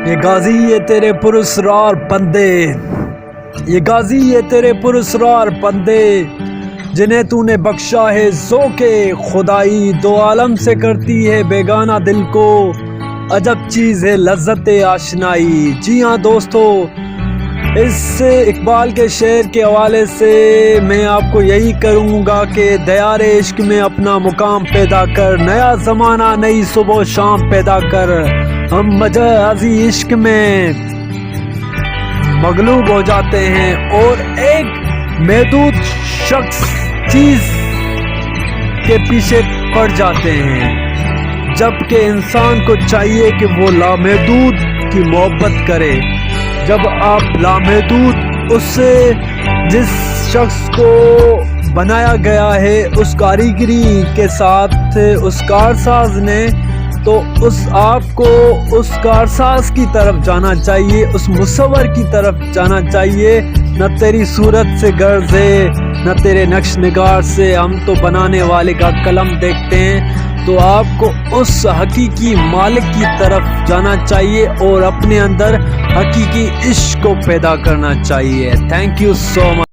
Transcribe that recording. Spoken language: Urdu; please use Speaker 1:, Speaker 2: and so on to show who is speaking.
Speaker 1: یہ غازی یہ تیرے پراسرار بندے، یہ غازی یہ تیرے پراسرار بندے، جنہیں تو نے بخشا ہے ذوق خدائی، دو عالم سے کرتی ہے بیگانہ دل کو، عجب چیز ہے لذت آشنائی۔ جی ہاں دوستو، اس اقبال کے شعر کے حوالے سے میں آپ کو یہی کروں گا کہ دیار عشق میں اپنا مقام پیدا کر، نیا زمانہ نئی صبح و شام پیدا کر۔ ہم مجازی عشق میں مغلوب ہو جاتے ہیں اور ایک محدود شخص چیز کے پیچھے پڑ جاتے ہیں، جبکہ انسان کو چاہیے کہ وہ لامحدود کی محبت کرے۔ جب آپ لامحدود اس سے جس شخص کو بنایا گیا ہے اس کاریگری کے ساتھ اس کارساز نے، تو آپ کو اس کارساز کی طرف جانا چاہیے، اس مصور کی طرف جانا چاہیے، نہ تیری صورت سے غرض ہے نہ تیرے نقش نگار سے، ہم تو بنانے والے کا قلم دیکھتے ہیں۔ تو آپ کو اس حقیقی مالک کی طرف جانا چاہیے اور اپنے اندر حقیقی عشق کو پیدا کرنا چاہیے۔ Thank you so much.